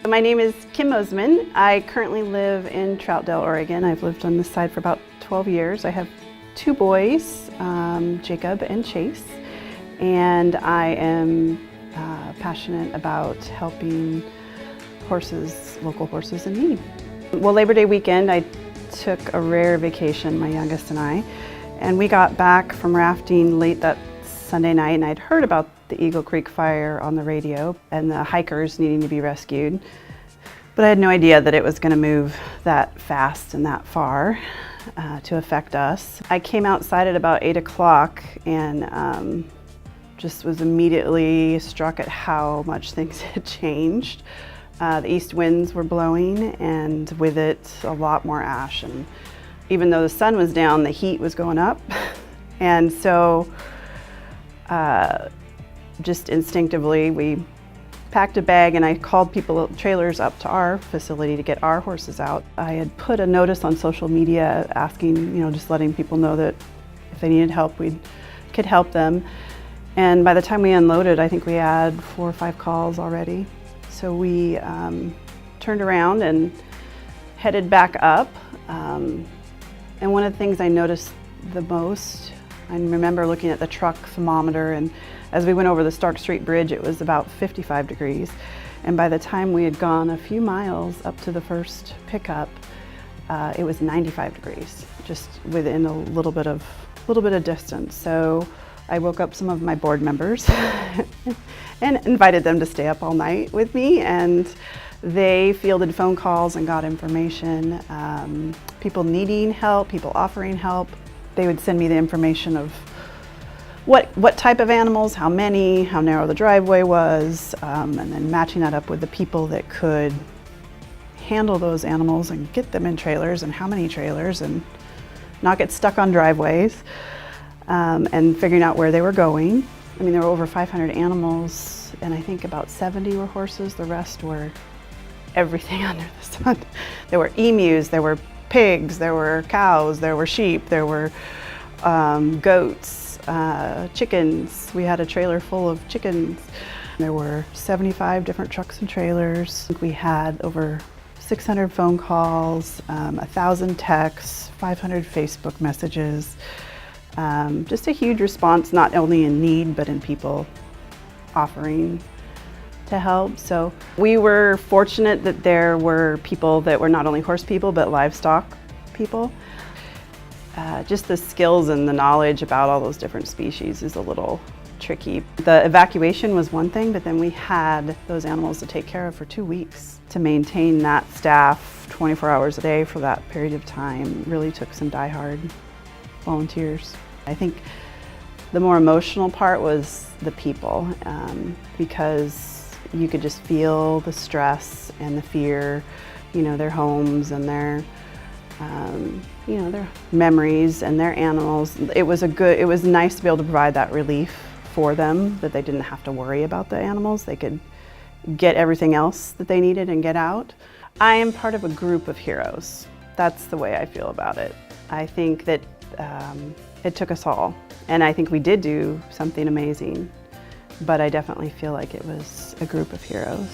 My name is Kim Mosiman. I currently live in Troutdale, Oregon. I've lived on this side for about 12 years. I have two boys, Jacob and Chase, and I am passionate about helping horses, local horses in need. Well, Labor Day weekend, I took a rare vacation, my youngest and I, and we got back from rafting late that Sunday night, and I'd heard about the Eagle Creek fire on the radio and the hikers needing to be rescued. But I had no idea that it was going to move that fast and that far to affect us. I came outside at about 8 o'clock and just was immediately struck at how much things had changed. The east winds were blowing, and with it a lot more ash. And even though the sun was down, the heat was going up. And so just instinctively we packed a bag, and I called trailers up to our facility to get our horses out. I had put a notice on social media asking, just letting people know that if they needed help, we could help them. And by the time we unloaded, I think we had 4 or 5 calls already. So we turned around and headed back up. And one of the things I noticed the most, I remember looking at the truck thermometer, and as we went over the Stark Street Bridge, it was about 55 degrees. And by the time we had gone a few miles up to the first pickup, it was 95 degrees, just within a little bit of distance. So I woke up some of my board members and invited them to stay up all night with me, and they fielded phone calls and got information. People needing help, people offering help. They would send me the information of what type of animals, how many, how narrow the driveway was, and then matching that up with the people that could handle those animals and get them in trailers, and how many trailers, and not get stuck on driveways, and figuring out where they were going. I mean, there were over 500 animals, and I think about 70 were horses. The rest were everything under the sun. There were emus, there were pigs, there were cows, there were sheep, there were goats, chickens. We had a trailer full of chickens. There were 75 different trucks and trailers. We had over 600 phone calls, 1,000 texts, 500 Facebook messages. Just a huge response, not only in need, but in people offering to help. So we were fortunate that there were people that were not only horse people, but livestock people. Just the skills and the knowledge about all those different species is a little tricky. The evacuation was one thing, but then we had those animals to take care of for 2 weeks. To maintain that staff 24 hours a day for that period of time really took some diehard volunteers. I think the more emotional part was the people, because you could just feel the stress and the fear, their homes and their memories and their animals. It was nice to be able to provide that relief for them, that they didn't have to worry about the animals. They could get everything else that they needed and get out. I am part of a group of heroes. That's the way I feel about it. I think that it took us all, and I think we did do something amazing, but I definitely feel like it was a group of heroes.